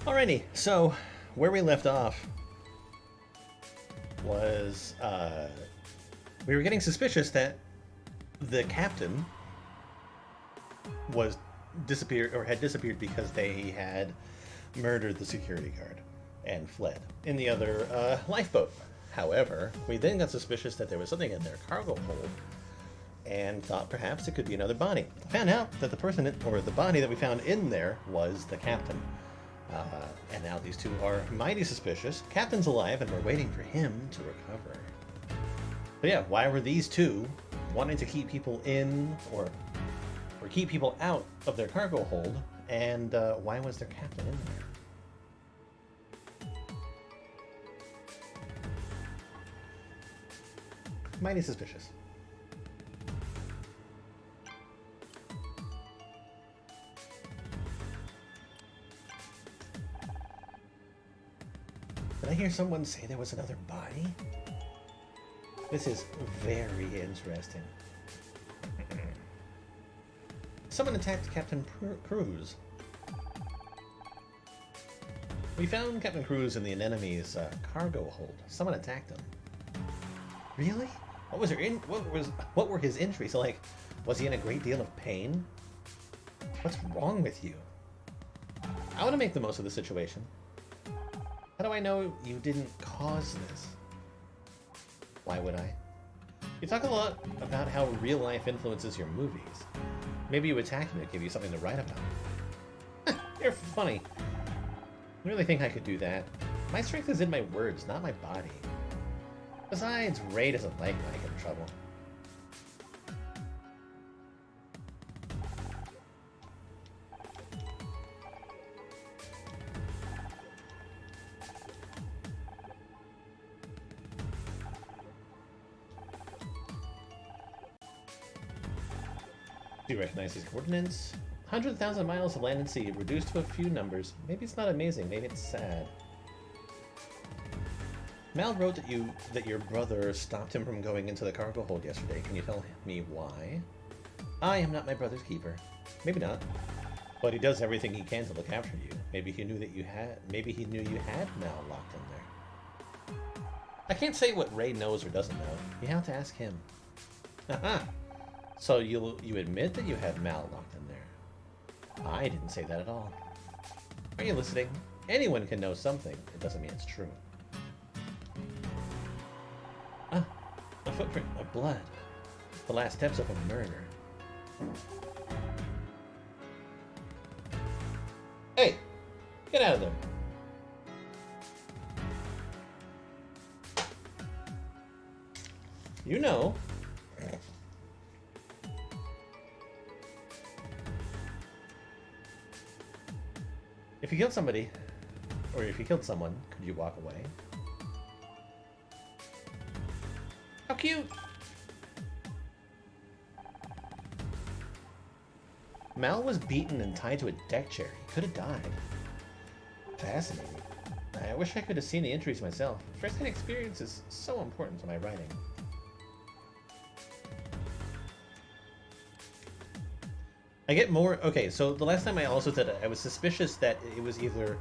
Alrighty, so where we left off was we were getting suspicious that the captain was disappeared or had disappeared because they had murdered the security guard and fled in the other lifeboat. However, we then got suspicious that there was something in their cargo hold and thought perhaps it could be another body. Found out that the person or the body that we found in there was the captain. And now these two are mighty suspicious. Captain's alive, and we're waiting for him to recover. But yeah, why were these two wanting to keep people in or keep people out of their cargo hold? And why was their captain in there? Mighty suspicious. Did I hear someone say there was another body? This is very interesting. Someone attacked Captain Cruz. We found Captain Cruz in the anemone's cargo hold. Someone attacked him. Really? What were his injuries? Like, was he in a great deal of pain? What's wrong with you? I want to make the most of the situation. How do I know you didn't cause this? Why would I? You talk a lot about how real life influences your movies. Maybe you attacked me to give you something to write about. You're funny. You really think I could do that? My strength is in my words, not my body. Besides, Ray doesn't like when I get in trouble. Do you recognize these coordinates? 100,000 miles of land and sea, reduced to a few numbers. Maybe it's not amazing, maybe it's sad. Mal wrote that your brother stopped him from going into the cargo hold yesterday. Can you tell me why? I am not my brother's keeper. Maybe not. But he does everything he can to look after you. Maybe he knew you had Mal locked in there. I can't say what Ray knows or doesn't know. You have to ask him. Haha. So you admit that you had Mal locked in there? I didn't say that at all. Are you listening? Anyone can know something. It doesn't mean it's true. Ah, a footprint of blood. The last steps of a murder. Hey! Get out of there! You know. If you killed somebody, or if you killed someone, could you walk away? How cute! Mal was beaten and tied to a deck chair. He could have died. Fascinating. I wish I could have seen the injuries myself. First-hand experience is so important to my writing. I get more... Okay, so the last time I also said it, I was suspicious that it was either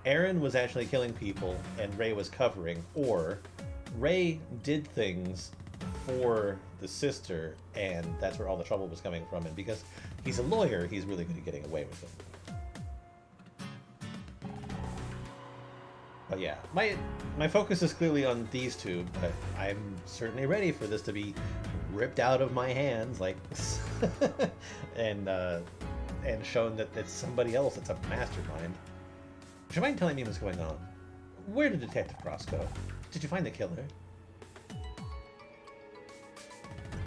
Aaron was actually killing people and Ray was covering, or Ray did things for the sister and that's where all the trouble was coming from. And because he's a lawyer, he's really good at getting away with it. But yeah, my focus is clearly on these two, but I'm certainly ready for this to be ripped out of my hands, like, and shown that it's somebody else that's a mastermind. Would you mind telling me what's going on? Where did Detective Cross go? Did you find the killer?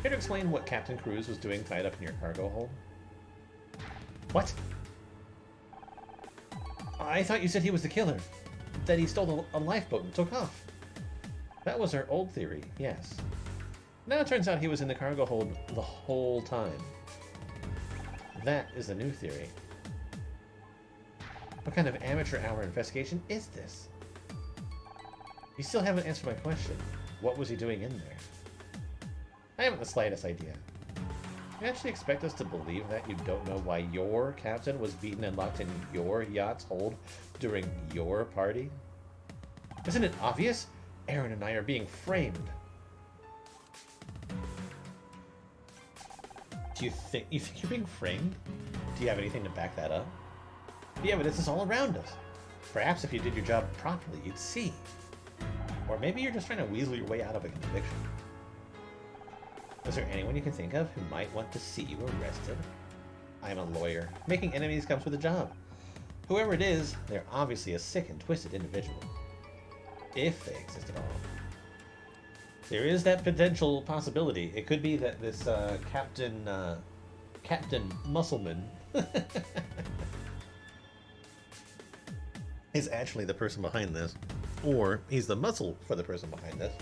Care to explain what Captain Cruz was doing tied up in your cargo hold? What? I thought you said he was the killer. That he stole a lifeboat and took off. That was our old theory, yes. Now it turns out he was in the cargo hold the whole time. That is the new theory. What kind of amateur hour investigation is this? You still haven't answered my question. What was he doing in there? I haven't the slightest idea. You actually expect us to believe that you don't know why your captain was beaten and locked in your yacht's hold during your party? Isn't it obvious? Aaron and I are being framed. Do you think you're being framed? Do you have anything to back that up? The evidence is all around us. Perhaps if you did your job properly, you'd see. Or maybe you're just trying to weasel your way out of a conviction. Is there anyone you can think of who might want to see you arrested? I'm a lawyer. Making enemies comes with a job. Whoever it is, they're obviously a sick and twisted individual. If they exist at all. There is that potential possibility. It could be that this Captain Muscleman is actually the person behind this. Or he's the muscle for the person behind this.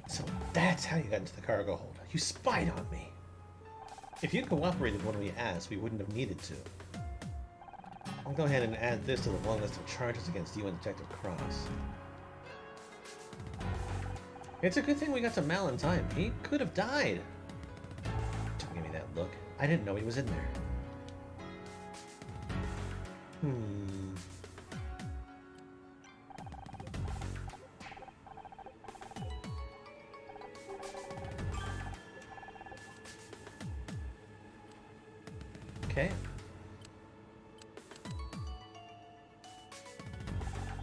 So that's how you got into the cargo hold. You spied on me. If you cooperated when we asked, we wouldn't have needed to. I'll go ahead and add this to the long list of charges against you and Detective Cross. It's a good thing we got to Mal in time. He could have died. Don't give me that look. I didn't know he was in there. Okay.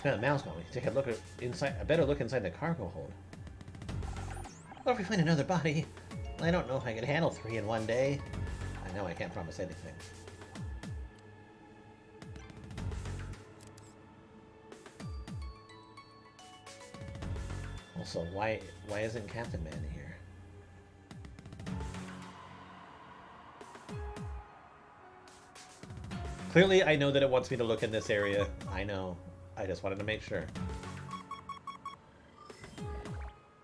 Now the Mal's going. Take a look at inside. A better look inside the cargo hold. What if we find another body? I don't know if I can handle 3 in one day. I know I can't promise anything. Also, why isn't Captain Man here? Clearly, I know that it wants me to look in this area. I know. I just wanted to make sure.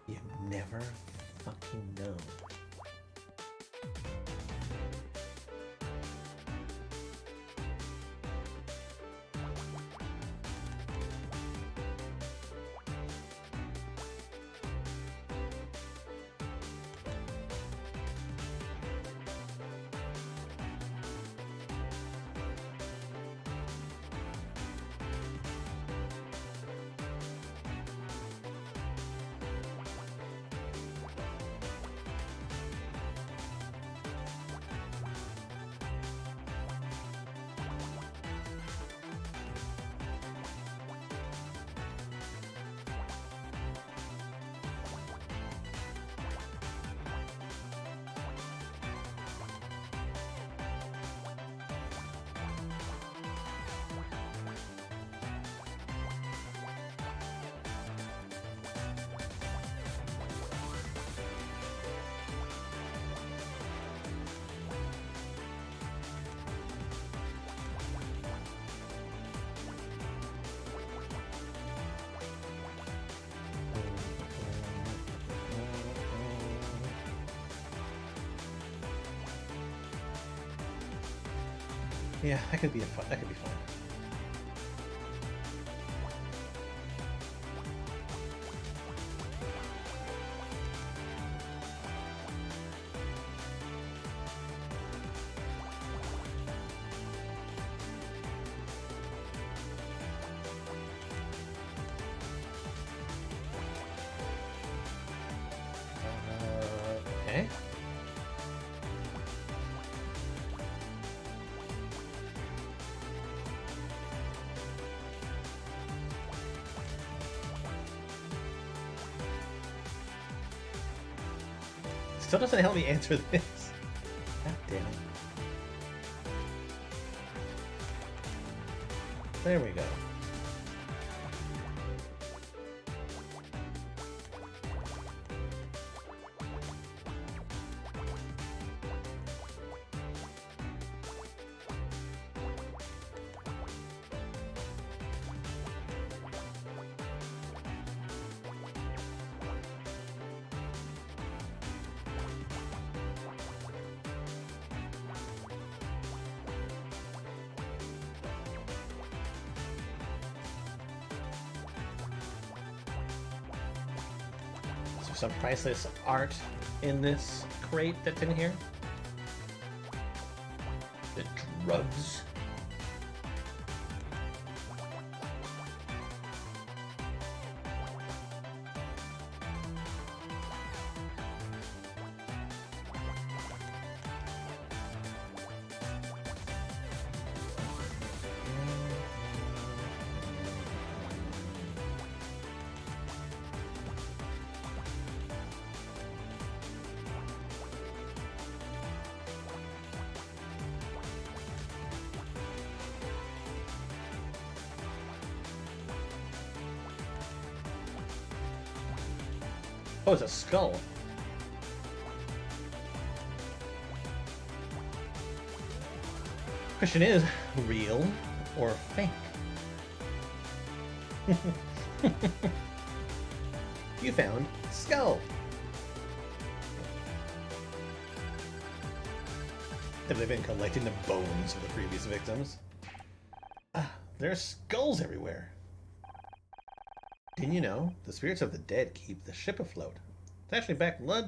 You never fucking know. Yeah, that could be fun. That could be fun. Okay. Still doesn't help me answer this. God damn it. There we go. some priceless art in this crate that's in here. The drugs. Oh, it's a skull. Question is, real or fake? You found skull. Have they been collecting the bones of the previous victims? There's skulls everywhere. Didn't you know? The spirits of the dead keep the ship afloat. It's actually bad luck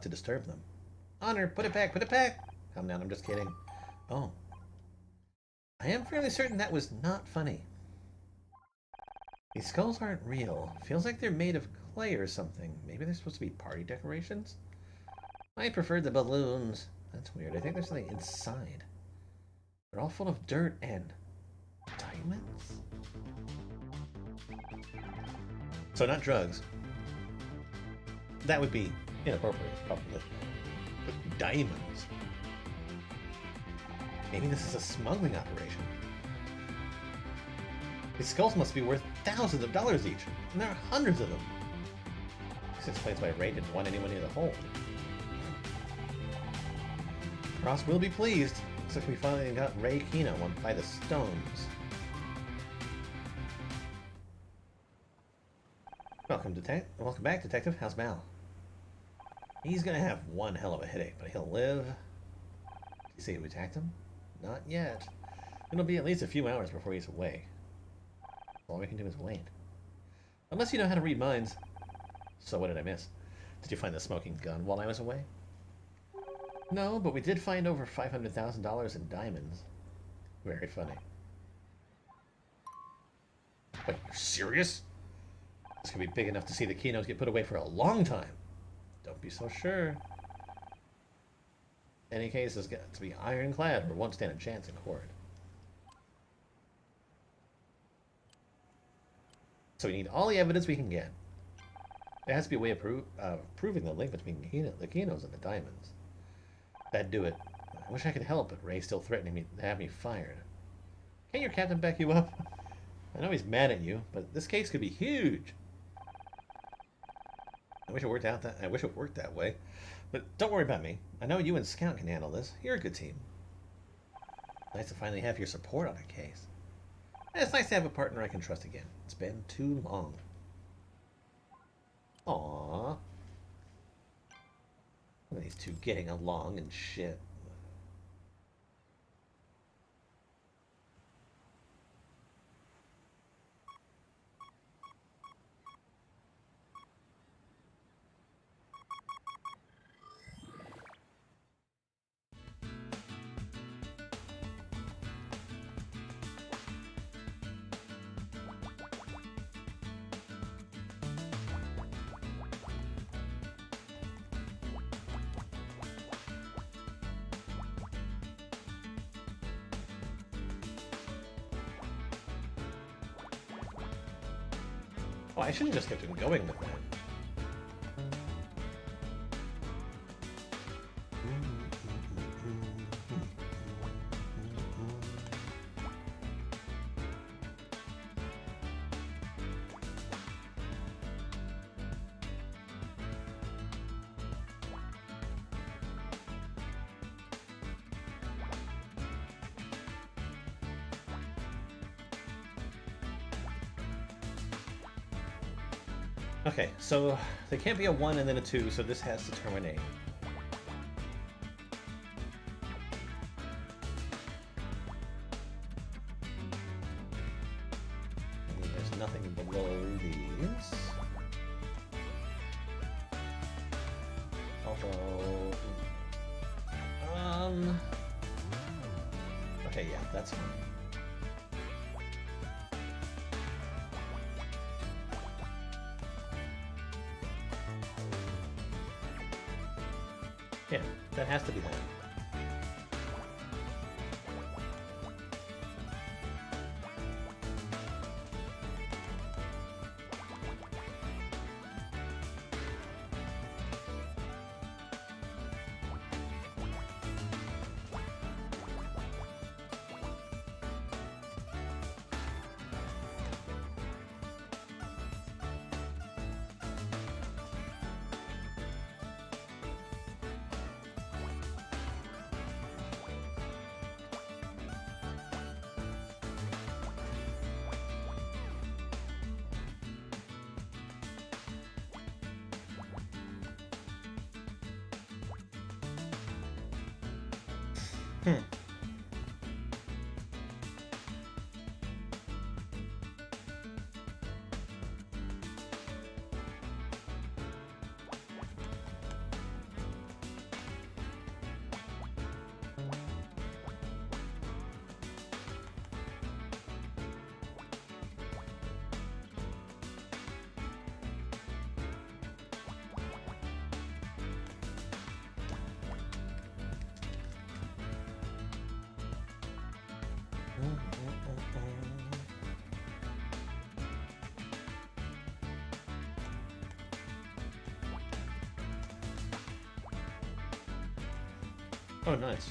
to disturb them. Honor, put it back, put it back! Calm down, I'm just kidding. Oh. I am fairly certain that was not funny. These skulls aren't real. Feels like they're made of clay or something. Maybe they're supposed to be party decorations? I prefer the balloons. That's weird. I think there's something inside. They're all full of dirt and diamonds? So not drugs. That would be inappropriate, probably. But diamonds. Maybe this is a smuggling operation. These skulls must be worth thousands of dollars each, and there are hundreds of them. This explains why Ray didn't want anyone near the hole. Ross will be pleased. Looks like we finally got Ray Kino by the stones. Welcome back, Detective. How's Mal? He's gonna have one hell of a headache, but he'll live. Did you see who attacked him? Not yet. It'll be at least a few hours before he's away. All we can do is wait. Unless you know how to read minds. So what did I miss? Did you find the smoking gun while I was away? No, but we did find over $500,000 in diamonds. Very funny. Wait, you're serious? This could be big enough to see the Kinos get put away for a long time. Don't be so sure. Any case has got to be ironclad or won't stand a chance in court. So we need all the evidence we can get. There has to be a way of proving the link between the Kinos and the diamonds. That'd do it. I wish I could help, but Ray's still threatening me to have me fired. Can't your captain back you up? I know he's mad at you, but this case could be huge. I wish it worked that way. But don't worry about me. I know you and Scout can handle this. You're a good team. Nice to finally have your support on a case. And it's nice to have a partner I can trust again. It's been too long. Aww. Look at these two getting along and shit. Oh, I should have just kept him going with that. Okay, so there can't be a 1 and then a 2, so this has to terminate. And there's nothing below these. That's fine. Yeah, that has to be that. Hmm. Oh, nice.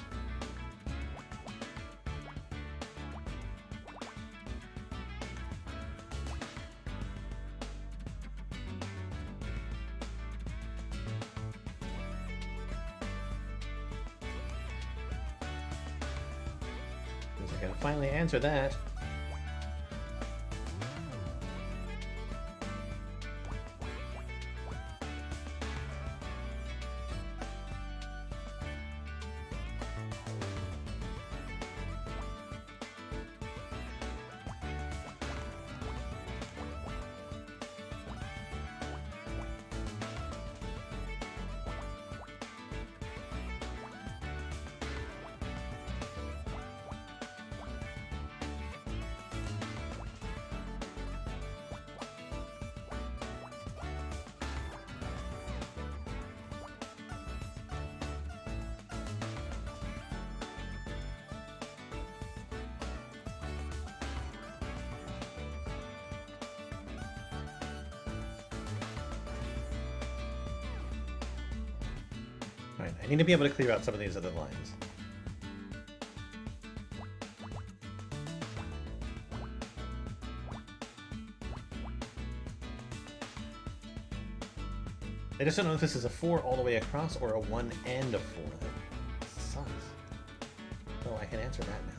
Means I can finally answer that. Alright, I need to be able to clear out some of these other lines. I just don't know if this is a 4 all the way across or a 1 and a 4. That sucks. Oh, I can answer that now.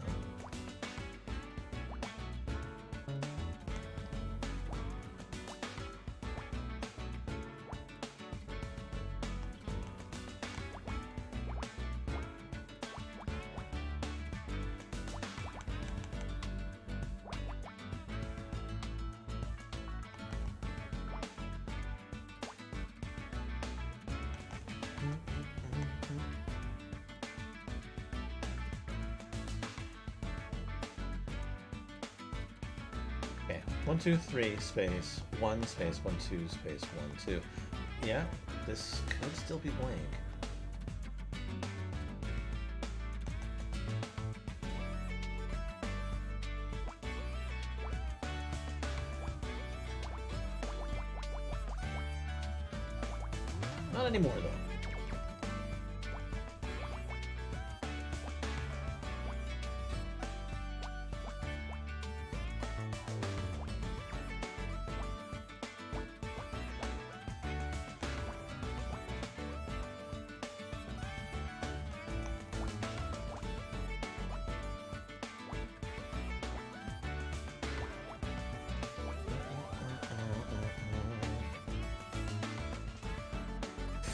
Okay, 1, 2, 3, space, 1, space, 1, 2, space, 1, 2. Yeah, this could still be blank. Not anymore, though.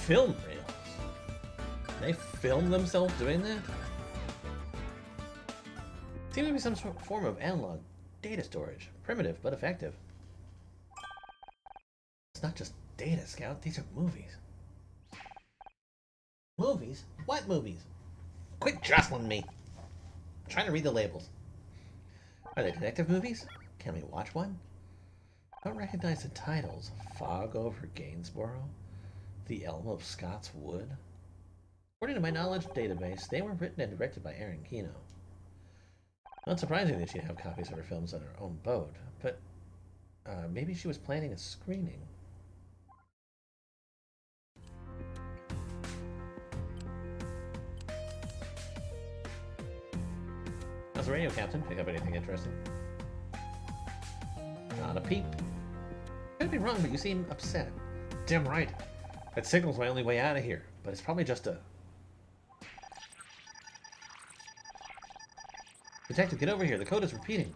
Film reels? They film themselves doing that? Seems to be some sort of form of analog data storage. Primitive, but effective. It's not just data, Scout. These are movies. Movies? What movies? Quit jostling me. I'm trying to read the labels. Are they detective movies? Can we watch one? I don't recognize the titles. Fog over Gainsborough? The Elm of Scots Wood? According to my knowledge database, they were written and directed by Erin Kino. Not surprising that she'd have copies of her films on her own boat, but maybe she was planning a screening. How's the radio, Captain? Pick up anything interesting? Not a peep. Could be wrong, but you seem upset. Damn right. That signal's my only way out of here, but it's probably just a... Detective, get over here. The code is repeating.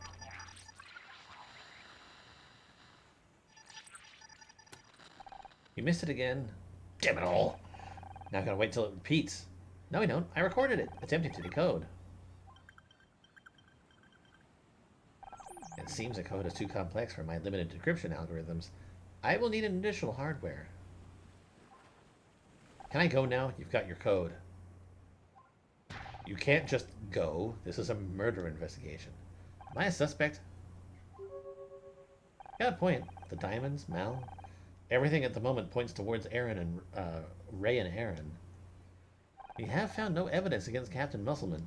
You missed it again. Damn it all. Now I gotta wait till it repeats. No, I don't. I recorded it, attempting to decode. It seems the code is too complex for my limited decryption algorithms. I will need an additional hardware. Can I go now? You've got your code. You can't just go. This is a murder investigation. Am I a suspect? Got a point. The diamonds, Mal. Everything at the moment points towards Aaron and Ray and Aaron. We have found no evidence against Captain Musselman.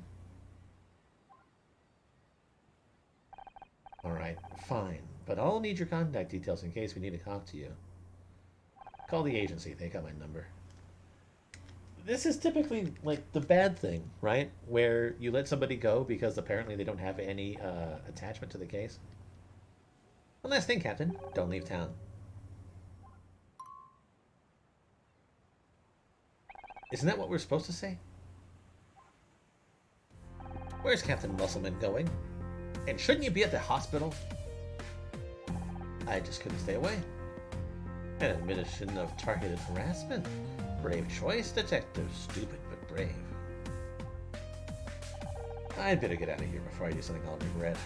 Alright, fine. But I'll need your contact details in case we need to talk to you. Call the agency. They got my number. This is typically, like, the bad thing, right? Where you let somebody go because apparently they don't have any attachment to the case. One last thing, Captain. Don't leave town. Isn't that what we're supposed to say? Where's Captain Musselman going? And shouldn't you be at the hospital? I just couldn't stay away. An admission of targeted harassment. Brave choice, detective. Stupid, but brave. I'd better get out of here before I do something I'll regret.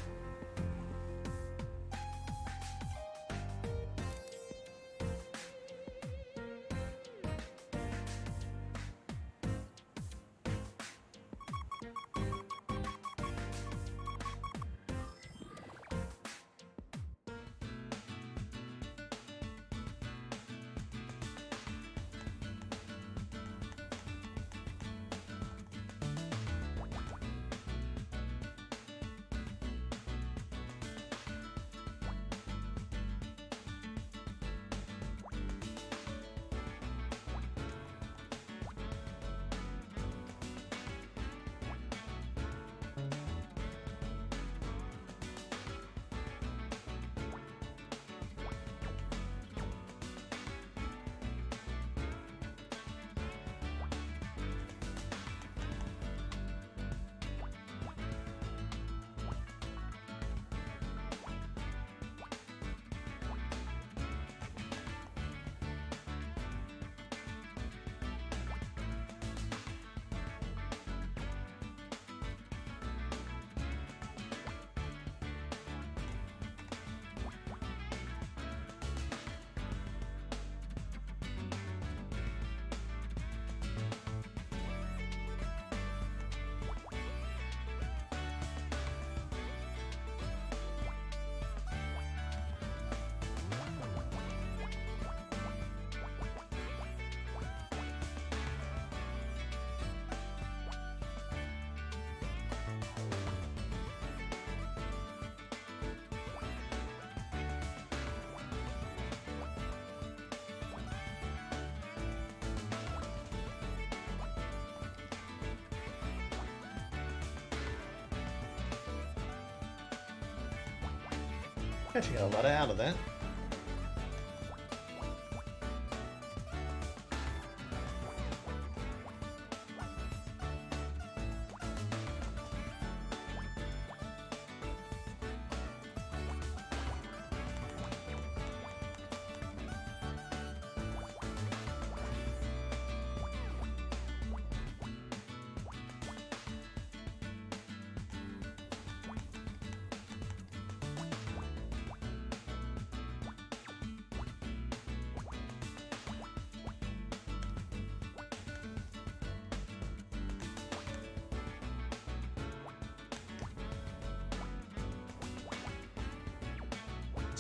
Actually got a lot out of that.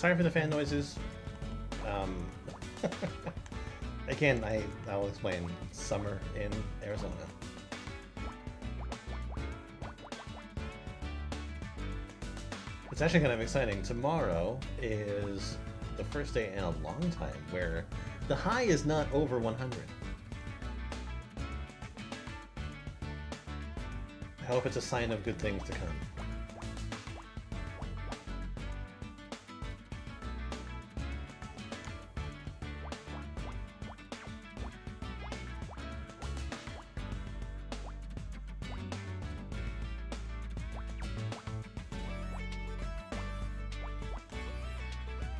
Sorry for the fan noises. Again, I'll explain. Summer in Arizona. It's actually kind of exciting. Tomorrow is the first day in a long time where the high is not over 100. I hope it's a sign of good things to come.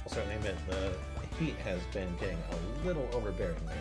I'll certainly admit the heat has been getting a little overbearing lately.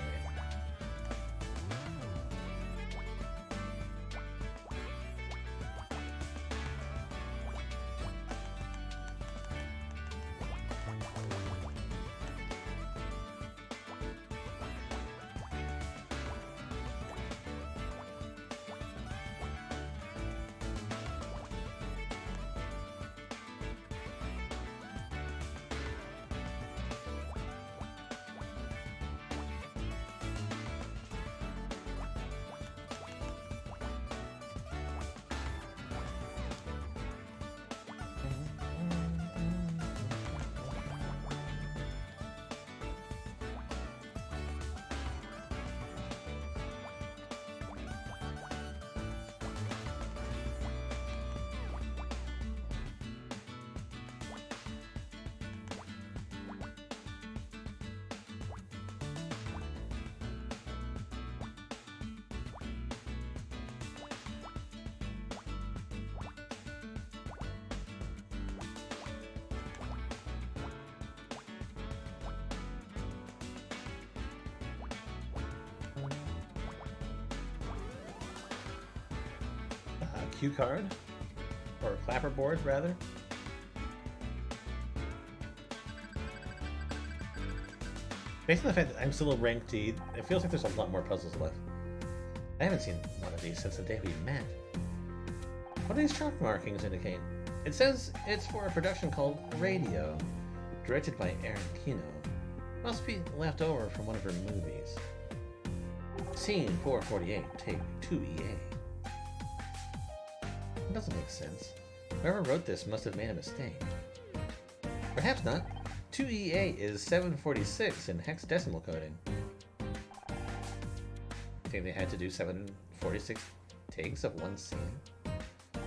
Cue card, or clapperboard rather. Based on the fact that I'm still a rank D, it feels like there's a lot more puzzles left. I haven't seen one of these since the day we met. What do these chalk markings indicate? It says it's for a production called Radio, directed by Erin Kino. Must be left over from one of her movies. Scene 448, take 2EA. It doesn't make sense. Whoever wrote this must have made a mistake. Perhaps not. 2EA is 746 in hexadecimal coding. I think they had to do 746 takes of one scene.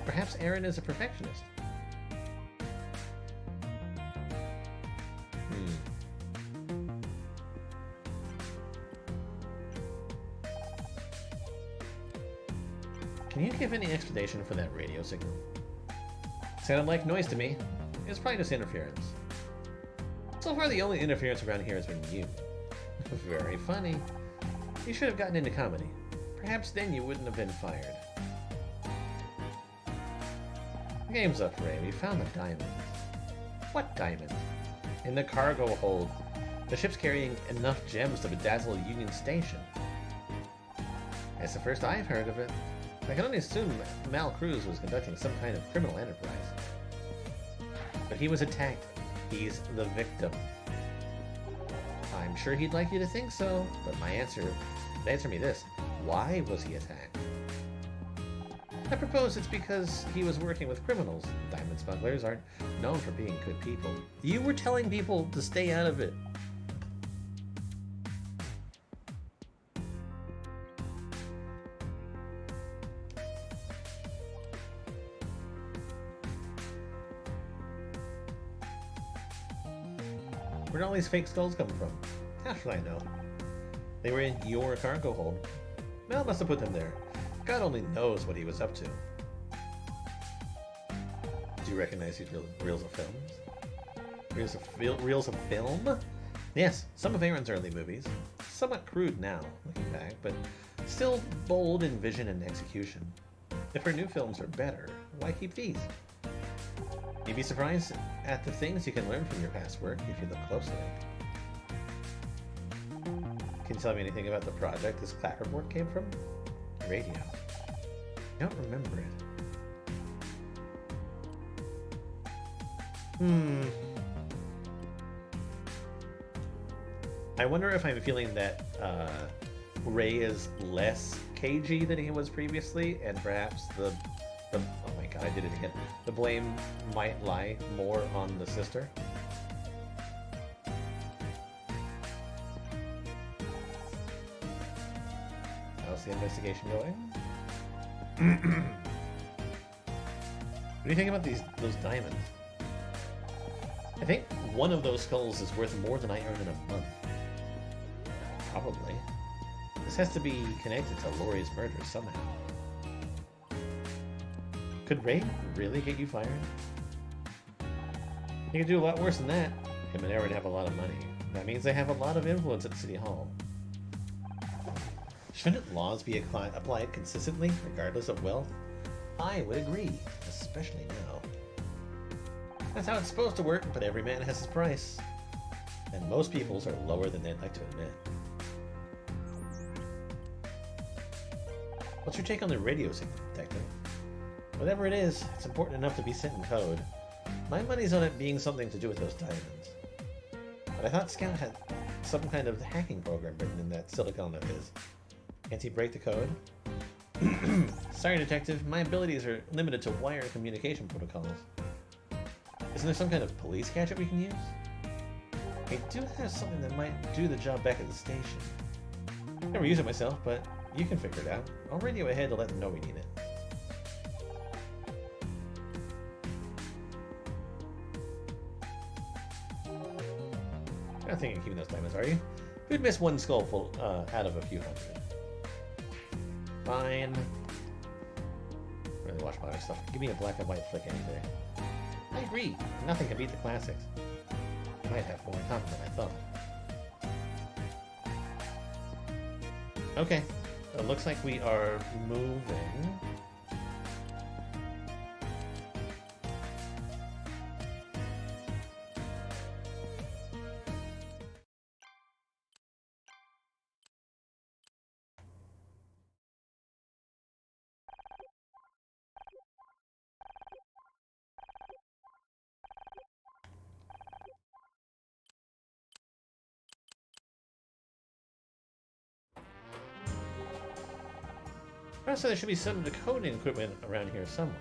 Perhaps Erin is a perfectionist. Can you give any explanation for that radio signal? Sounded like noise to me. It's probably just interference. So far the only interference around here has been you. Very funny. You should have gotten into comedy. Perhaps then you wouldn't have been fired. The game's up, Ray. We found the diamond. What diamond? In the cargo hold. The ship's carrying enough gems to bedazzle Union Station. That's the first I've heard of it. I can only assume Mal Cruz was conducting some kind of criminal enterprise. But he was attacked. He's the victim. I'm sure he'd like you to think so, but answer me this. Why was he attacked? I propose it's because he was working with criminals. Diamond smugglers aren't known for being good people. You were telling people to stay out of it. Where'd all these fake skulls come from? How should I know? They were in your cargo hold. Mel must have put them there. God only knows what he was up to. Do you recognize these reels of films? Reels of film? Yes, some of Erin's early movies. Somewhat crude now, looking back, but still bold in vision and execution. If her new films are better, why keep these? You'd be surprised at the things you can learn from your past work if you look closely. Can you tell me anything about the project this clapperboard came from? Radio. I don't remember it. I wonder if I'm feeling that Ray is less cagey than he was previously, and perhaps the oh my god, I did it again. The blame might lie more on the sister. How's the investigation going? What do you think about those diamonds? I think one of those skulls is worth more than I earn in a month. Probably. This has to be connected to Laurie's murder somehow. Could Ray really get you fired? He could do a lot worse than that. Him and Aaron have a lot of money. That means they have a lot of influence at City Hall. Shouldn't laws be applied consistently, regardless of wealth? I would agree, especially now. That's how it's supposed to work, but every man has his price. And most people's are lower than they'd like to admit. What's your take on the radio signal, Detective? Whatever it is, it's important enough to be sent in code. My money's on it being something to do with those diamonds. But I thought Scout had some kind of hacking program written in that silicon of his. Can't he break the code? Sorry, Detective, my abilities are limited to wire communication protocols. Isn't there some kind of police gadget we can use? I do have something that might do the job back at the station. Never use it myself, but you can figure it out. I'll radio ahead to let them know we need it. You're not thinking of keeping those diamonds, are you? You'd miss one skull full out of a few hundred. Fine. Really watch my other stuff. Give me a black and white flick any day. I agree. Nothing can beat the classics. Might have more in common than I thought. Okay. It looks like we are moving. So there should be some decoding equipment around here somewhere.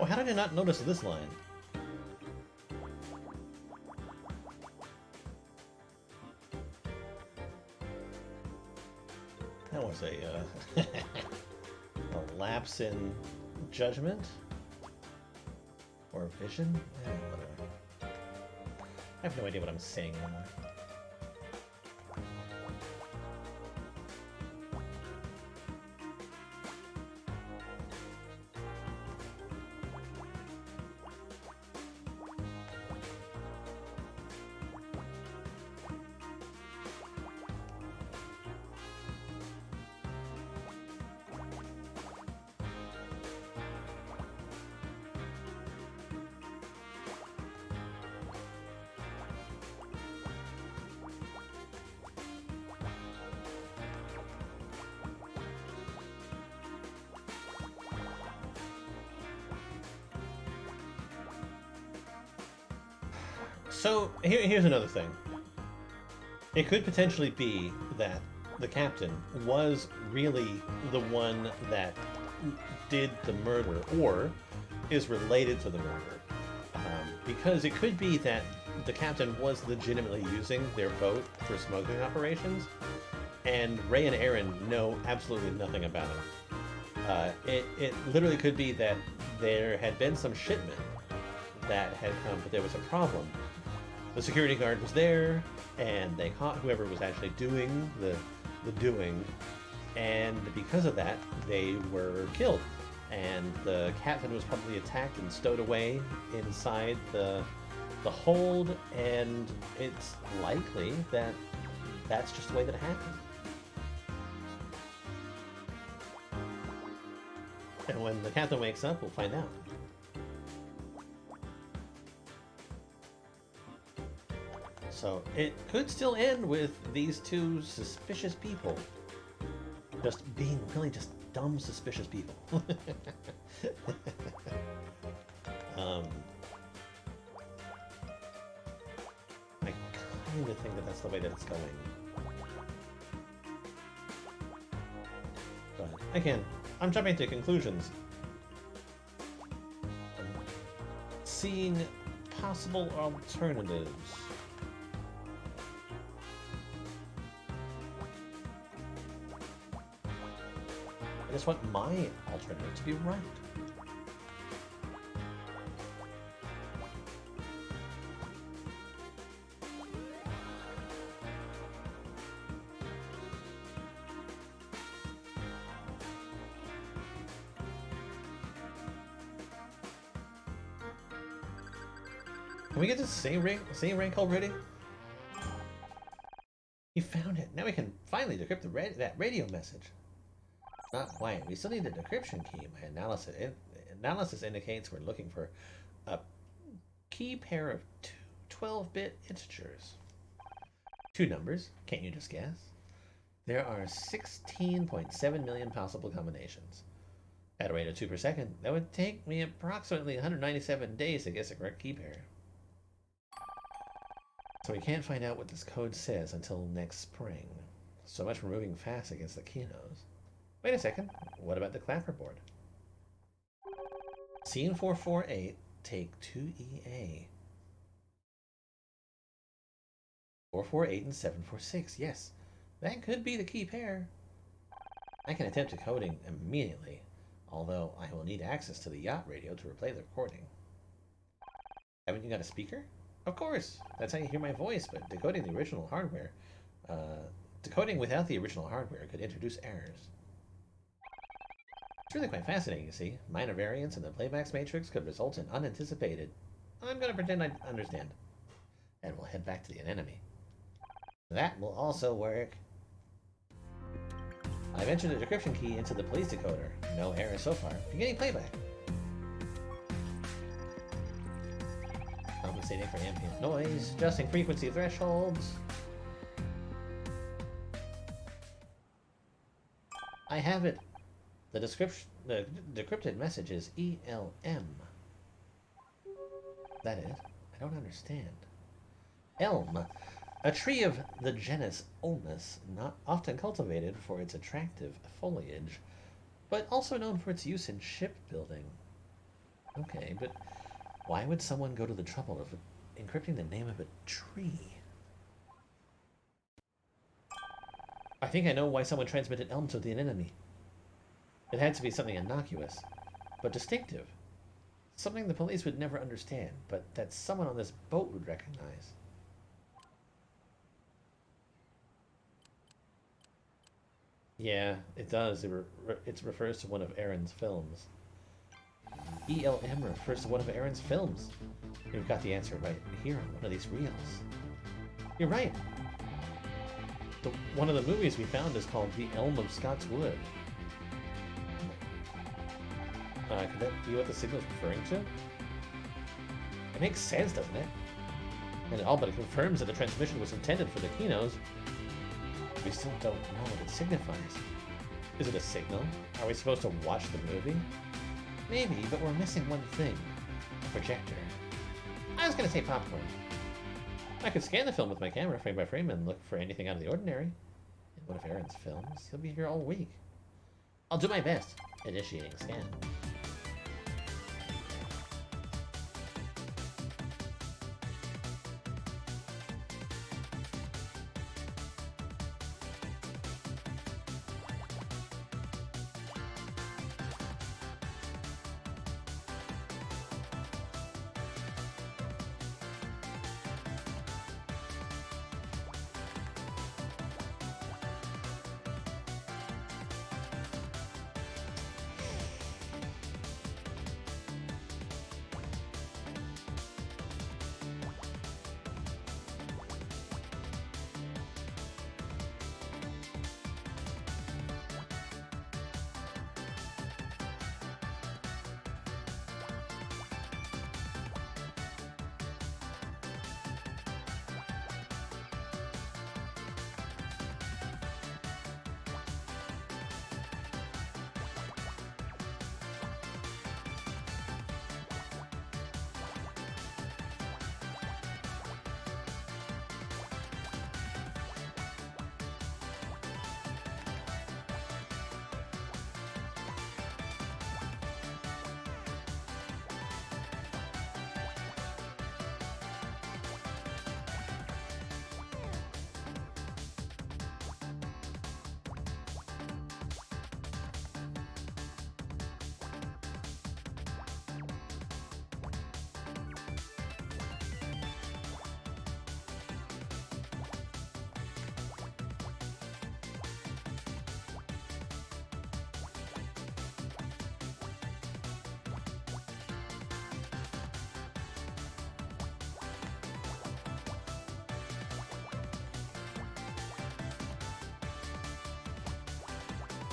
Oh, how did I not notice this line? That was a lapse in judgment or vision. Yeah, whatever. I have no idea what I'm saying anymore. So here's another thing. It could potentially be that the captain was really the one that did the murder, or is related to the murder. Because it could be that the captain was legitimately using their boat for smuggling operations, and Ray and Aaron know absolutely nothing about it. It literally could be that there had been some shipment that had come, but there was a problem. The security guard was there, and they caught whoever was actually doing the doing, and because of that, they were killed. And the captain was probably attacked and stowed away inside the hold, and it's likely that that's just the way that it happened. And when the captain wakes up, we'll find out. So it could still end with these two suspicious people just being really just dumb, suspicious people. I kind of think that that's the way that it's going. But again, I'm jumping to conclusions. Seeing possible alternatives. I just want my alternative to be right. Can we get to same rank already? You found it. Now we can finally decrypt that radio message. Not quite. We still need the decryption key. My analysis indicates we're looking for a key pair of 12-bit integers. Two numbers. Can't you just guess? There are 16.7 million possible combinations. At a rate of 2 per second, that would take me approximately 197 days to guess the correct key pair. So we can't find out what this code says until next spring. So much for moving fast against the Kinos. Wait a second, what about the clapperboard? Scene 448, take 2EA. 448 and 746, yes. That could be the key pair. I can attempt decoding immediately, although I will need access to the yacht radio to replay the recording. Haven't you got a speaker? Of course, that's how you hear my voice, but decoding the original hardware, decoding without the original hardware could introduce errors. It's really quite fascinating, you see. Minor variants in the playbacks matrix could result in unanticipated... I'm going to pretend I understand. And we'll head back to the enemy. That will also work. I've entered the decryption key into the police decoder. No errors so far. Beginning playback. Compensating for ambient noise, adjusting frequency thresholds. I have it. The decrypted message is ELM. That is, I don't understand. Elm, a tree of the genus Ulmus, not often cultivated for its attractive foliage, but also known for its use in shipbuilding. Okay, but why would someone go to the trouble of encrypting the name of a tree? I think I know why someone transmitted Elm to the enemy. It had to be something innocuous, but distinctive. Something the police would never understand, but that someone on this boat would recognize. Yeah, it does. It refers to one of Aaron's films. ELM refers to one of Aaron's films. We've got the answer right here on one of these reels. You're right. One of the movies we found is called The Elm of Scott's Wood. Could that be what the signal's referring to? It makes sense, doesn't it? And it all but confirms that the transmission was intended for the Kinos. We still don't know what it signifies. Is it a signal? Are we supposed to watch the movie? Maybe, but we're missing one thing. A projector. I was gonna say popcorn. I could scan the film with my camera frame by frame and look for anything out of the ordinary. In one of Aaron's films, he'll be here all week. I'll do my best. Initiating scan.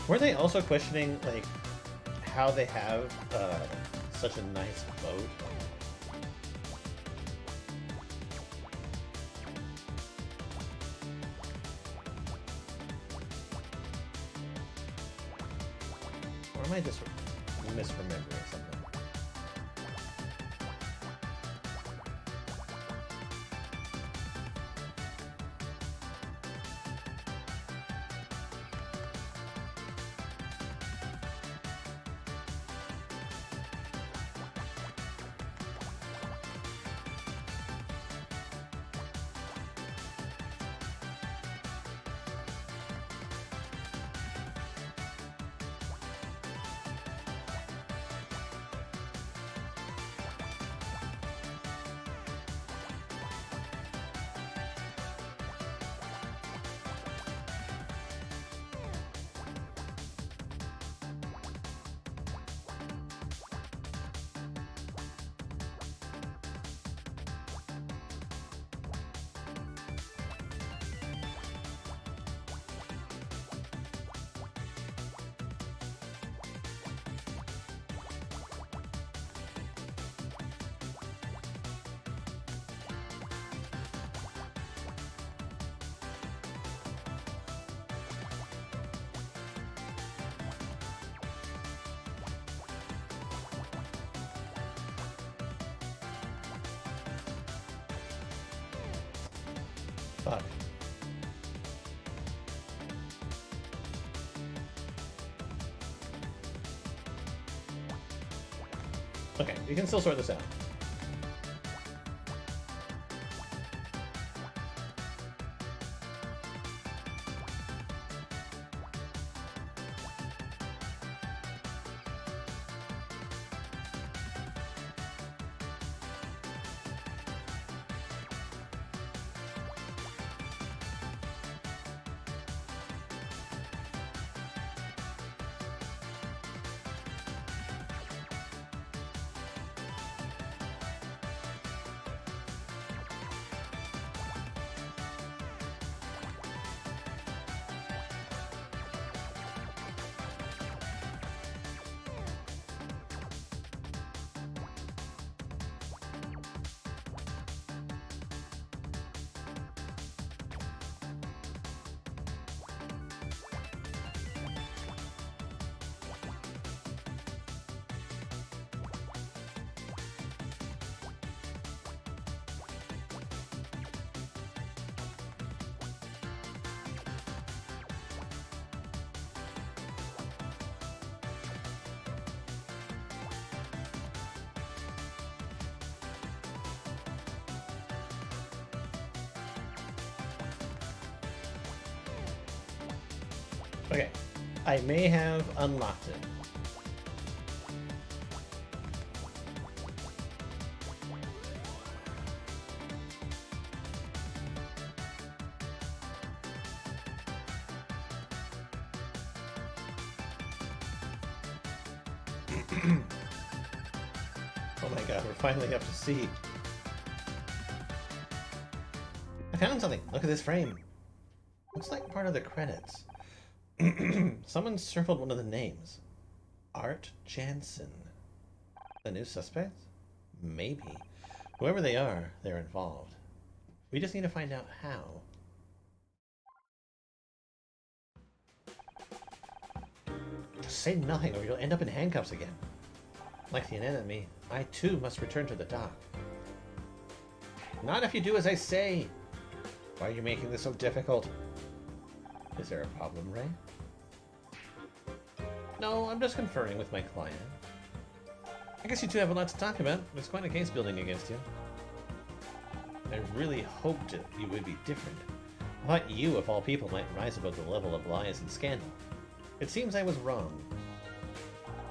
Were they also questioning, like, how they have such a nice boat? Or am I just misremembering something? Fuck. Okay, we can still sort this out. Okay, I may have unlocked it. Oh my god, we're finally up to sea. I found something! Look at this frame! Looks like part of the credits. Someone circled one of the names. Art Jansen. The new suspect? Maybe. Whoever they are, they're involved. We just need to find out how. Just say nothing or you'll end up in handcuffs again. Like the enemy, I too must return to the dock. Not if you do as I say! Why are you making this so difficult? Is there a problem, Ray? No, I'm just conferring with my client. I guess you two have a lot to talk about. There's quite a case building against you. I really hoped you would be different. I thought you, of all people, might rise above the level of lies and scandal. It seems I was wrong.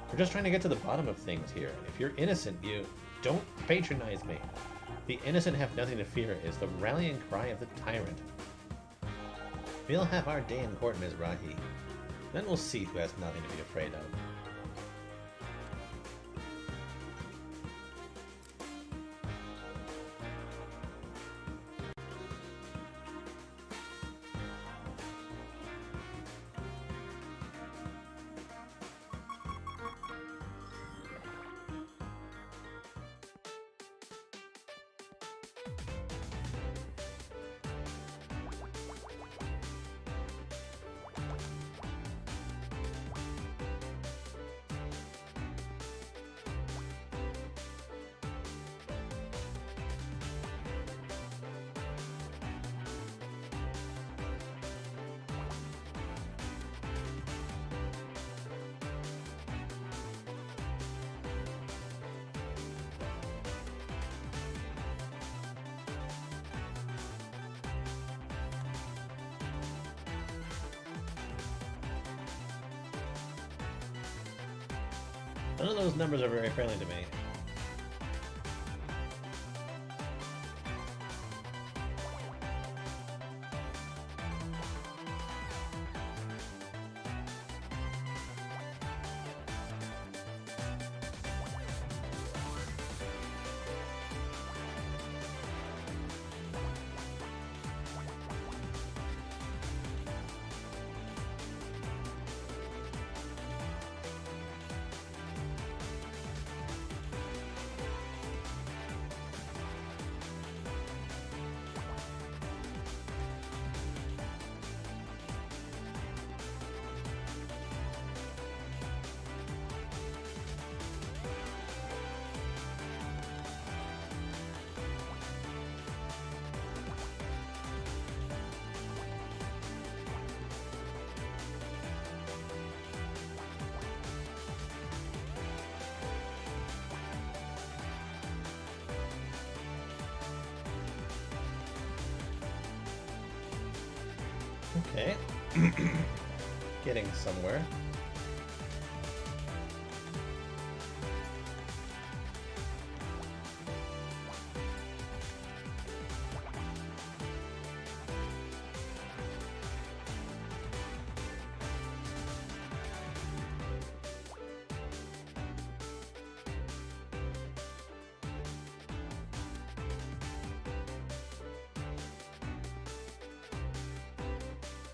We're just trying to get to the bottom of things here, and if you're innocent, you don't patronize me. The innocent have nothing to fear is the rallying cry of the tyrant. We'll have our day in court, Ms. Rahi. Then we'll see who has nothing to be afraid of. None of those numbers are very friendly to me. Okay. Getting somewhere.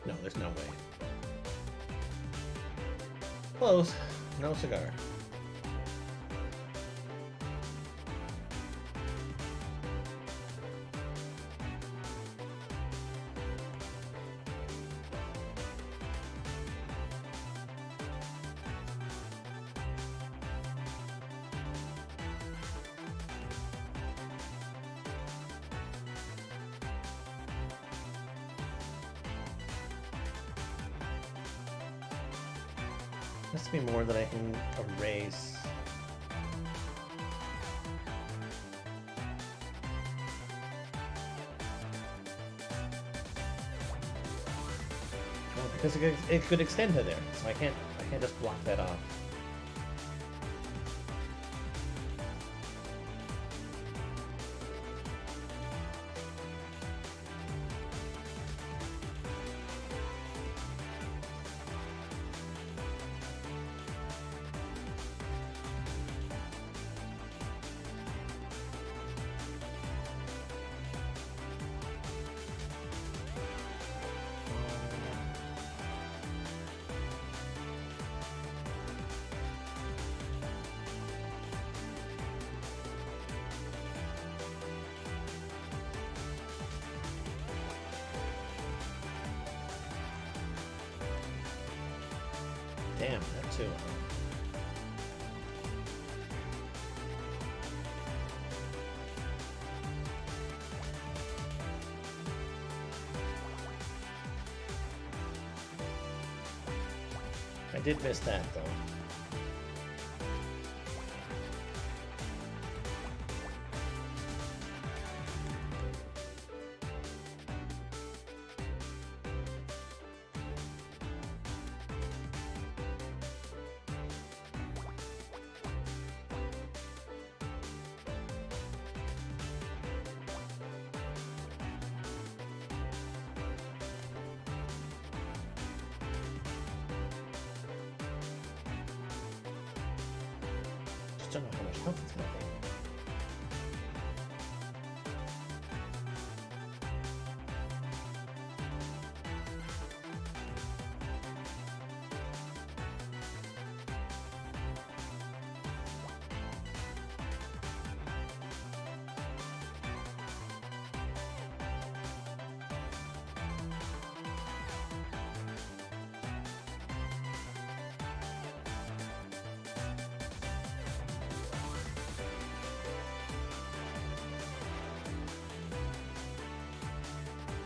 No, there's no way. Close. No cigar. Must be more that I can erase. because it could extend to there, so I can't just block that off. Damn, that too. I did miss that though. Just don't know how much health it's gonna be.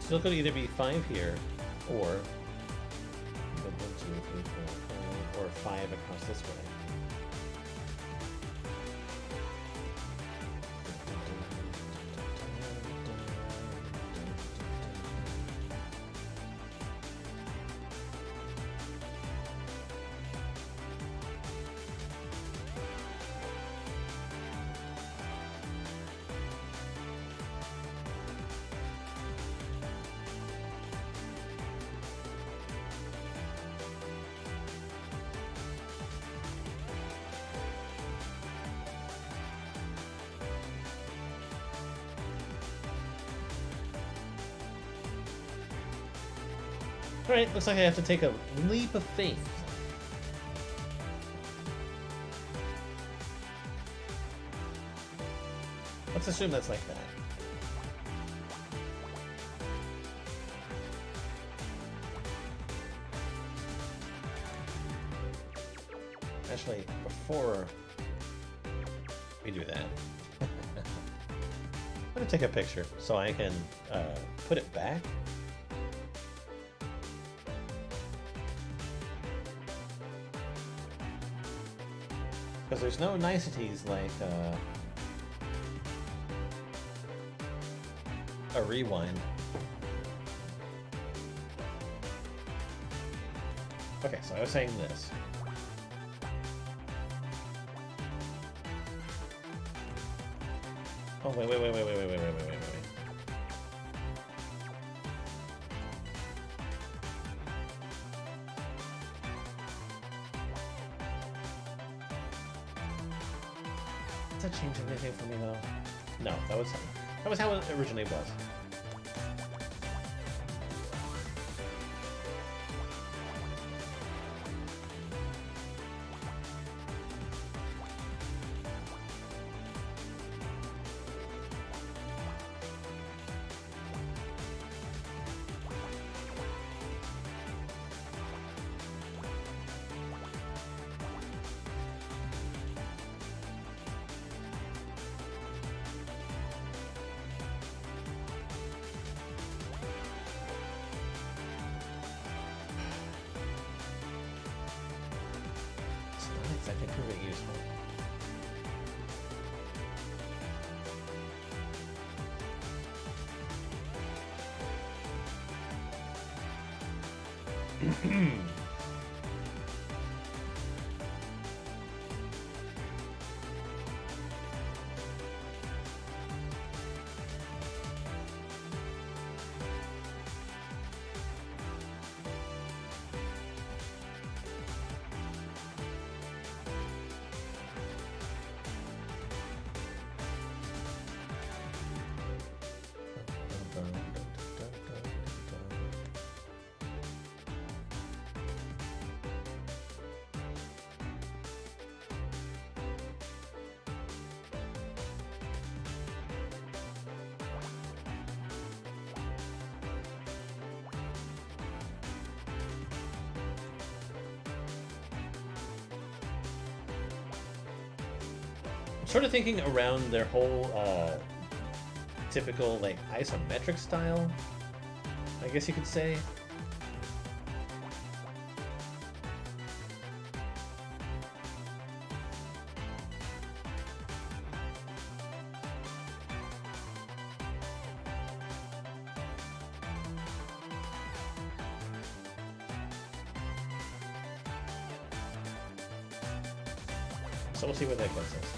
Still could either be 5 here, or 1, 2, 3, 4, 5, or 5 across this way. Alright, looks like I have to take a leap of faith. Let's assume that's like that. Actually, before we do that, I'm gonna take a picture so I can put it back. Because there's no niceties like a rewind. Okay, so I was saying this. Oh, wait. Does that change anything for me though? No, that was how it originally was. Sort of thinking around their whole typical like isometric style, I guess you could say. So we'll see where that gets us.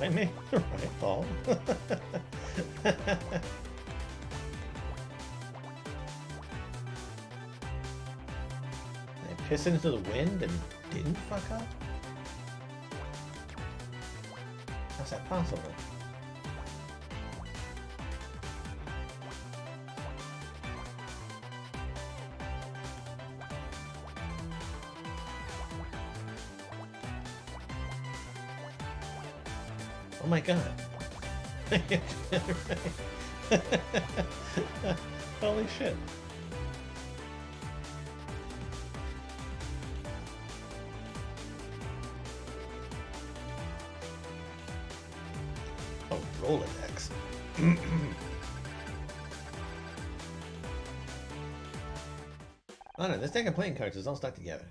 I made the right ball. I pissed into the wind and didn't fuck up? How's that possible? Oh my god. Holy shit. Oh, Rolodex. Oh no, this deck of playing cards is all stuck together.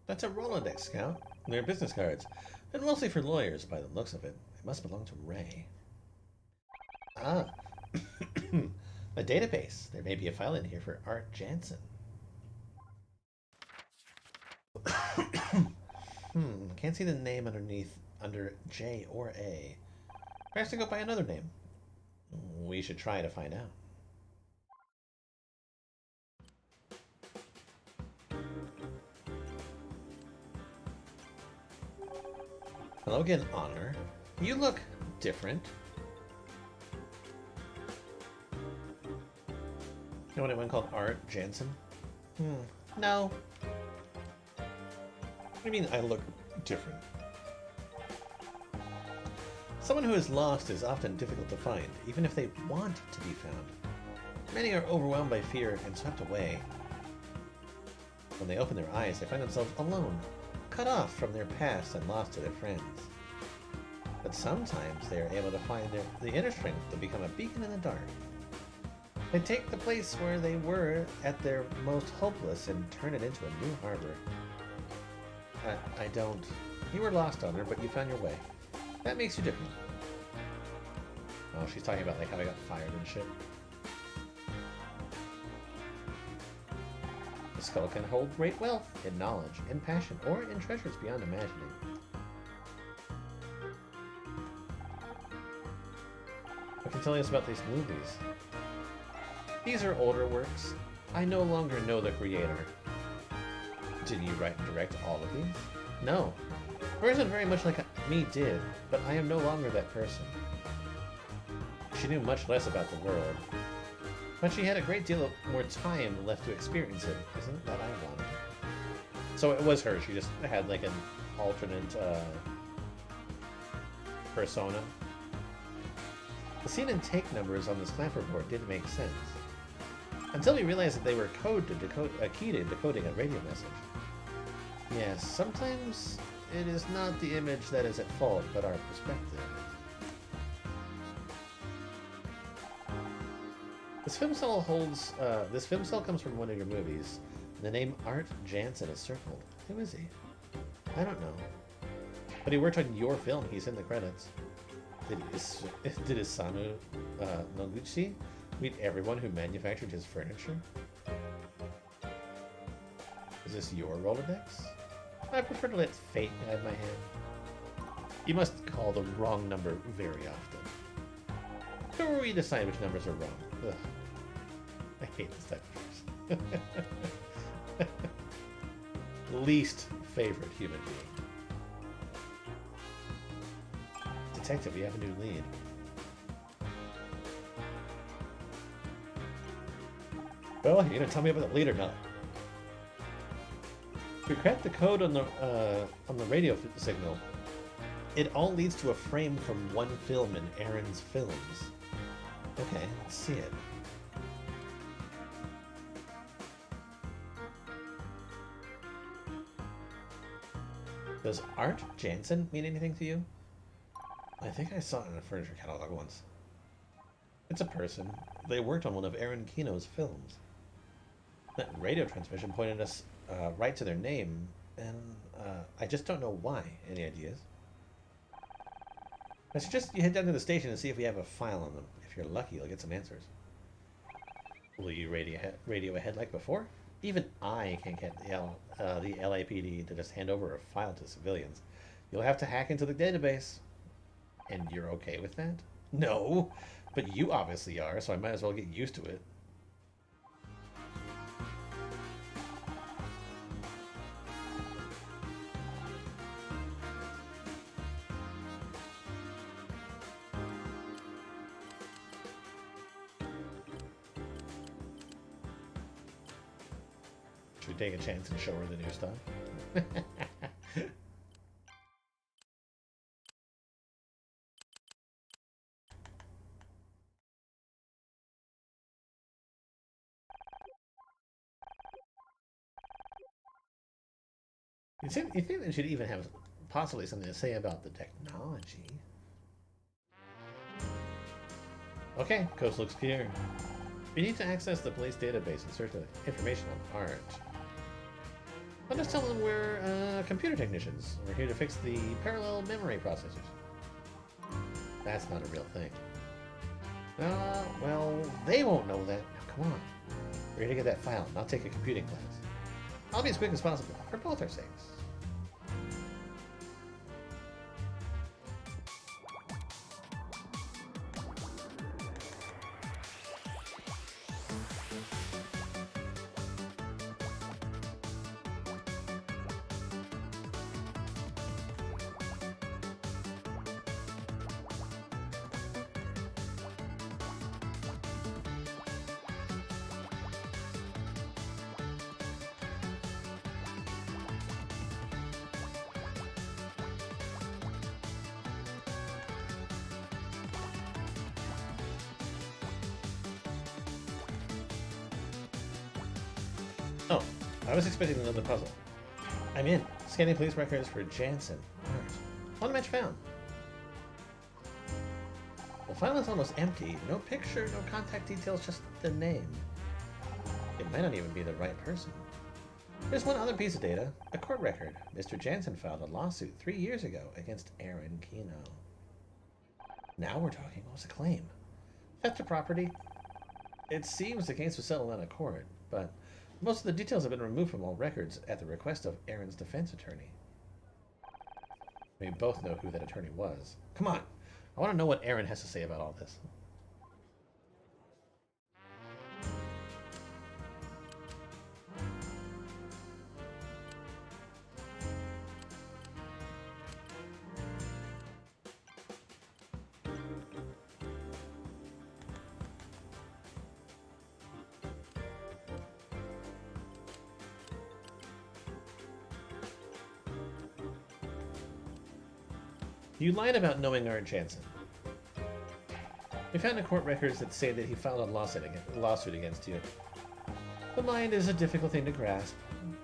That's a Rolodex, Scout. They're business cards. And mostly for lawyers, by the looks of it. They must belong to Ray. Ah. A database. There may be a file in here for Art Jansen. Can't see the name under J or A. Perhaps to go by another name. We should try to find out. Hello again, Honor. You look different. You know anyone called Art Jansen? No. What do you mean I look different? Someone who is lost is often difficult to find, even if they want to be found. Many are overwhelmed by fear and swept away. When they open their eyes, they find themselves alone, cut off from their past and lost to their friends. But sometimes they are able to find the inner strength to become a beacon in the dark. They take the place where they were at their most hopeless and turn it into a new harbor. I don't... You were lost on her, but you found your way. That makes you different. Oh, she's talking about like how I got fired and shit. The skull can hold great wealth in knowledge, in passion, or in treasures beyond imagining. What can you tell us about these movies? These are older works. I no longer know the creator. Did you write and direct all of these? No. A person very much like me did, but I am no longer that person. She knew much less about the world, but she had a great deal of more time left to experience it. Isn't that ironic? So it was her. She just had like an alternate persona. The scene and take numbers on this clamp report didn't make sense. Until we realized that they were key to decoding a radio message. Yes, sometimes it is not the image that is at fault, but our perspective. This film cell comes from one of your movies. The name Art Jansen is circled. Who is he? I don't know. But he worked on your film. He's in the credits. Did Isamu Noguchi meet everyone who manufactured his furniture? Is this your Rolodex? I prefer to let fate guide my hand. You must call the wrong number very often. Who are we to decide which numbers are wrong? Ugh. I hate this type of person. Least favorite human being. Detective, we have a new lead. Well, are you gonna tell me about the lead or not? We cracked the code on the radio signal. It all leads to a frame from one film in Aaron's films. Okay, let's see it. Does Art Jansen mean anything to you? I think I saw it in a furniture catalog once. It's a person. They worked on one of Aaron Kino's films. That radio transmission pointed us right to their name, and I just don't know why. Any ideas? I suggest you head down to the station and see if we have a file on them. If you're lucky, you'll get some answers. Will you radio ahead like before? Even I can't get the LAPD to just hand over a file to civilians. You'll have to hack into the database. And you're okay with that? No, but you obviously are, so I might as well get used to it. Should we take a chance and show her the new stuff? You think they should even have possibly something to say about the technology? Okay, coast looks clear. We need to access the police database and search for information on Art. I'll just tell them we're computer technicians. We're here to fix the parallel memory processors. That's not a real thing. Well, they won't know that. Now, come on. We're here to get that file, not take a computing class. I'll be as quick as possible, for both our sakes. Oh, I was expecting another puzzle. I'm in. Scanning police records for Jansen. Alright. One match found. The The file is almost empty. No picture, no contact details, just the name. It might not even be the right person. There's one other piece of data, a court record. Mr. Jansen filed a lawsuit 3 years ago against Aaron Kino. Now we're talking. What was the claim? Theft of property? It seems the case was settled out of court, but most of the details have been removed from all records at the request of Aaron's defense attorney. We both know who that attorney was. Come on! I want to know what Aaron has to say about all this. You lied about knowing Art Jansen. We found in court records that say that he filed a lawsuit against you. The mind is a difficult thing to grasp.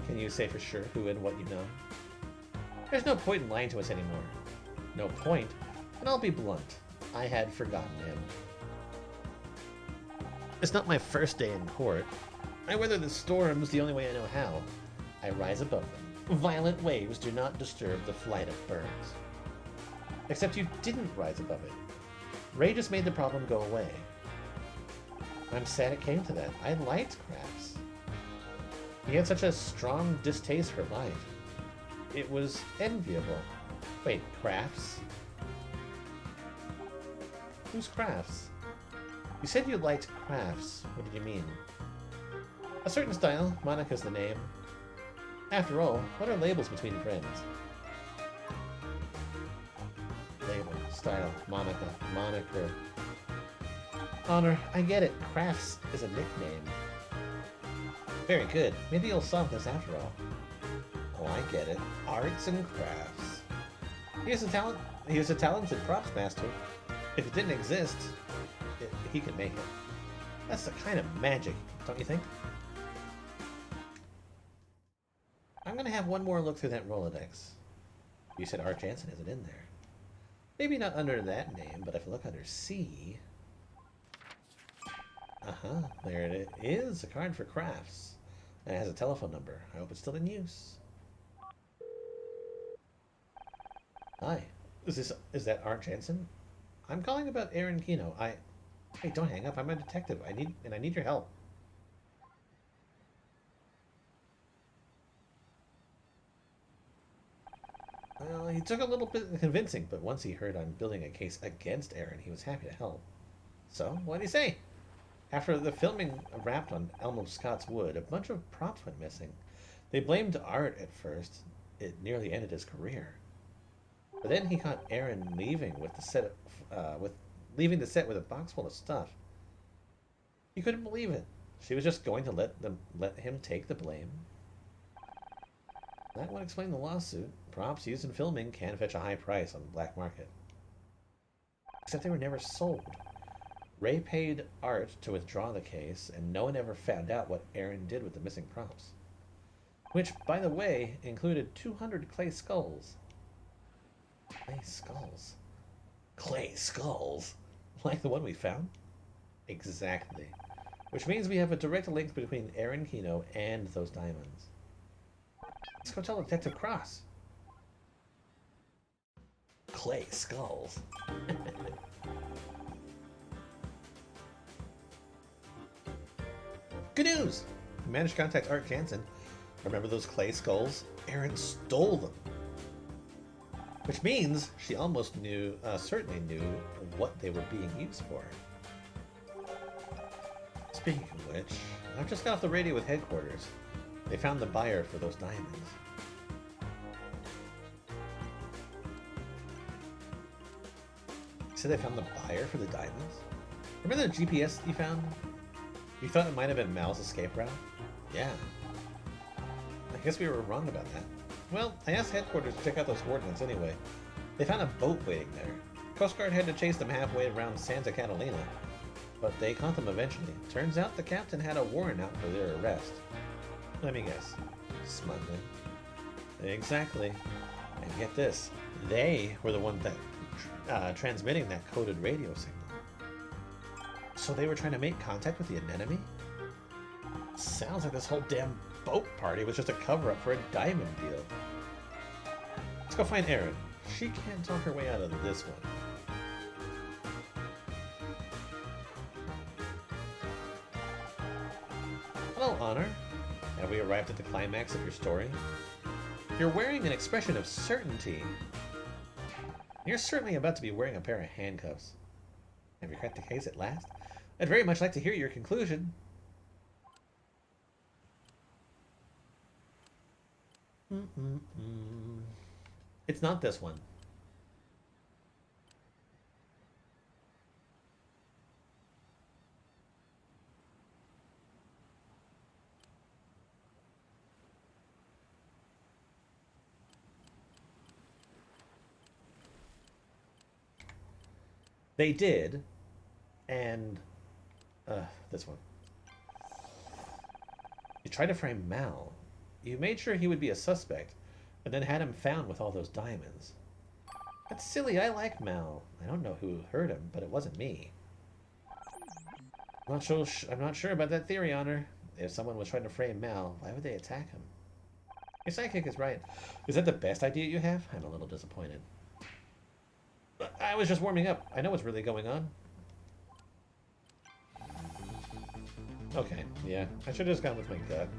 Can you say for sure who and what you know? There's no point in lying to us anymore. No point, and I'll be blunt. I had forgotten him. It's not my first day in court. I weather the storms the only way I know how. I rise above them. Violent waves do not disturb the flight of birds. Except you didn't rise above it. Ray just made the problem go away. I'm sad it came to that. I liked Crafts. He had such a strong distaste for life. It was enviable. Wait, Crafts? Who's Crafts? You said you liked Crafts. What did you mean? A certain style. Monica's the name. After all, what are labels between friends? Label, style, Monica, moniker. Honor, I get it. Crafts is a nickname. Very good. Maybe you'll solve this after all. Oh, I get it. Arts and crafts. He is a talented props master. If it didn't exist, he could make it. That's the kind of magic, don't you think? I'm gonna have one more look through that Rolodex. You said Art Jansen isn't in there. Maybe not under that name, but if I look under C... Uh-huh, there it is, a card for Crafts. And it has a telephone number. I hope it's still in use. Hi, is that Art Jansen? I'm calling about Aaron Kino. Hey, don't hang up. I'm a detective. I need your help. Well, he took a little bit convincing, but once he heard I'm building a case against Aaron, he was happy to help. So, what did he say? After the filming wrapped on Elmo Scott's Wood, a bunch of props went missing. They blamed Art at first. It nearly ended his career. But then he caught Aaron leaving with the set, leaving the set with a box full of stuff. He couldn't believe it. She was just going to let him take the blame. That would explain the lawsuit. Props used in filming can fetch a high price on the black market. Except they were never sold. Ray paid Art to withdraw the case, and no one ever found out what Aaron did with the missing props. Which, by the way, included 200 clay skulls. Clay skulls? Clay skulls? Like the one we found? Exactly. Which means we have a direct link between Aaron Kino and those diamonds. Let's go tell Detective Cross. Clay skulls. Good news! We managed to contact Art Jansen. Remember those clay skulls? Aaron stole them. Which means she almost certainly knew what they were being used for. Speaking of which, I've just got off the radio with headquarters. They found the buyer for those diamonds. So they found the buyer for the diamonds? Remember the GPS you found? You thought it might have been Mal's escape route? Yeah. I guess we were wrong about that. Well, I asked headquarters to check out those coordinates anyway. They found a boat waiting there. Coast Guard had to chase them halfway around Santa Catalina, but they caught them eventually. Turns out the captain had a warrant out for their arrest. Let me guess. Smuggling. Exactly. And get this. They were the ones that transmitting that coded radio signal. So they were trying to make contact with the anemone? Sounds like this whole damn boat party was just a cover-up for a diamond deal. Let's go find Erin. She can't talk her way out of this one. Hello, Honor. Have we arrived at the climax of your story? You're wearing an expression of certainty. You're certainly about to be wearing a pair of handcuffs. Have you cracked the case at last? I'd very much like to hear your conclusion. It's not this one. They did, and this one. You tried to frame Mal. You made sure he would be a suspect, and then had him found with all those diamonds. That's silly. I like Mal. I don't know who hurt him, but it wasn't me. I'm not sure about that theory, Honor. If someone was trying to frame Mal, why would they attack him? Your sidekick is right. Is that the best idea you have? I'm a little disappointed. I was just warming up. I know what's really going on. Okay, yeah. I should have just gone with my gut.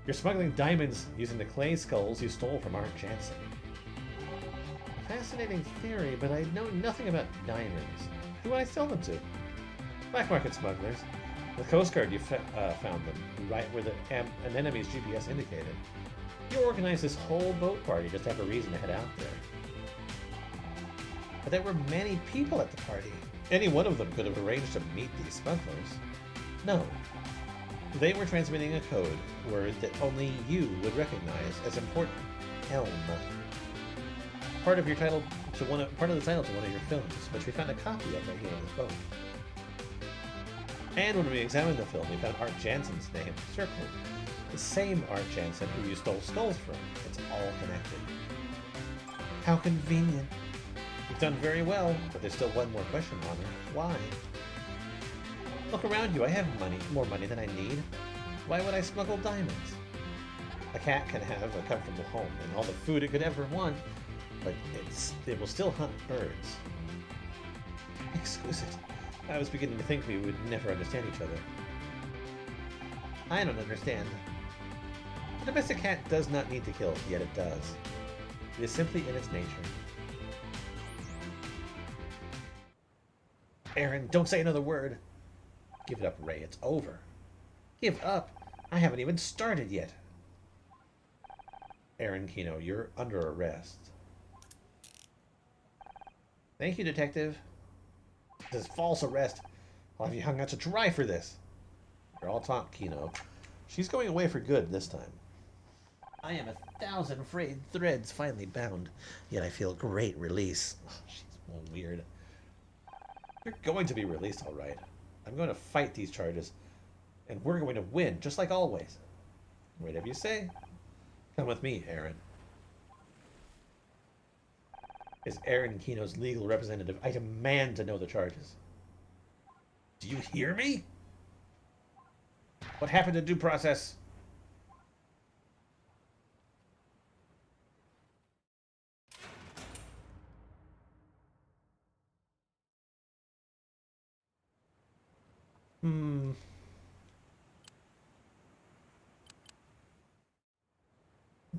You're smuggling diamonds using the clay skulls you stole from Art Jansen. Fascinating theory, but I know nothing about diamonds. Who would I sell them to? Black market smugglers. The Coast Guard, you found them, right where an enemy's GPS indicated. You organized this whole boat party just to have a reason to head out there. But there were many people at the party. Any one of them could have arranged to meet these smugglers. No. They were transmitting a code word that only you would recognize as important. Elm. Part of the title to one of your films, which we found a copy of right here on this boat. And when we examined the film, we found Art Jansen's name circled. The same Art Jansen who you stole skulls from. It's all connected. How convenient. You've done very well, but there's still one more question, Honor. Why? Look around you. I have money, more money than I need. Why would I smuggle diamonds? A cat can have a comfortable home and all the food it could ever want, but it will still hunt birds. Exquisite. I was beginning to think we would never understand each other. I don't understand. A domestic cat does not need to kill, yet it does. It is simply in its nature. Erin, don't say another word. Give it up, Ray. It's over. Give up? I haven't even started yet. Erin Kino, you're under arrest. Thank you, Detective. This is false arrest. I'll have you hung out to dry for this. You're all talk, Kino. She's going away for good this time. I am 1,000 frayed threads finally bound, yet I feel great release. Oh, she's weird. You're going to be released, all right. I'm going to fight these charges, and we're going to win, just like always. Whatever you say. Come with me, Erin. As Erin Kino's legal representative, I demand to know the charges. Do you hear me? What happened to due process?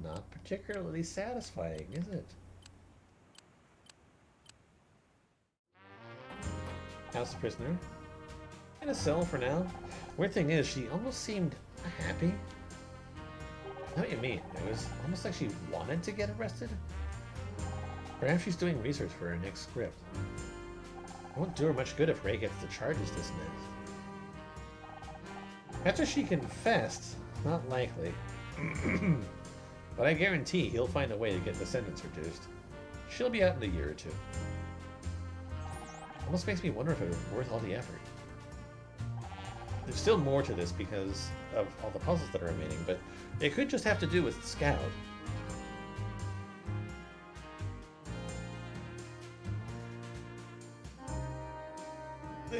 Not particularly satisfying, is it? House prisoner. In a cell for now. Weird thing is, she almost seemed happy. I know what you mean. It was almost like she wanted to get arrested. Perhaps she's doing research for her next script. It won't do her much good if Ray gets the charges dismissed. After she confessed, not likely. But I guarantee he'll find a way to get the sentence reduced. She'll be out in a year or two. Almost makes me wonder if it was worth all the effort. There's still more to this because of all the puzzles that are remaining, but it could just have to do with Scout.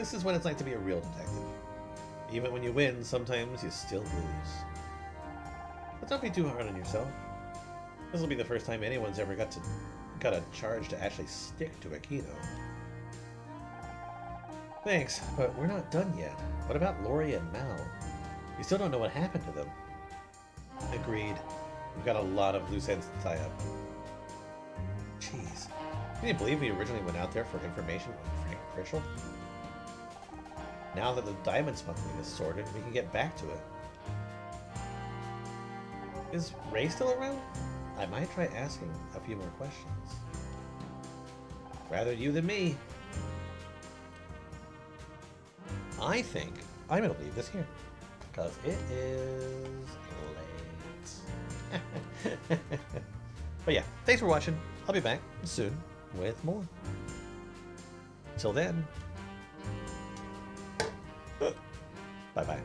This is what it's like to be a real detective. Even when you win, sometimes you still lose. But don't be too hard on yourself. This will be the first time anyone's ever got a charge to actually stick to Aikido. Thanks, but we're not done yet. What about Lori and Mal? We still don't know what happened to them. Agreed. We've got a lot of loose ends to tie up. Jeez. Can you believe we originally went out there for information on Frank Frischel? Now that the diamond smuggling is sorted, we can get back to it. Is Ray still around? I might try asking a few more questions. Rather you than me. I think I'm going to leave this here, because it is late. But yeah, thanks for watching. I'll be back soon with more. Till then, bye-bye.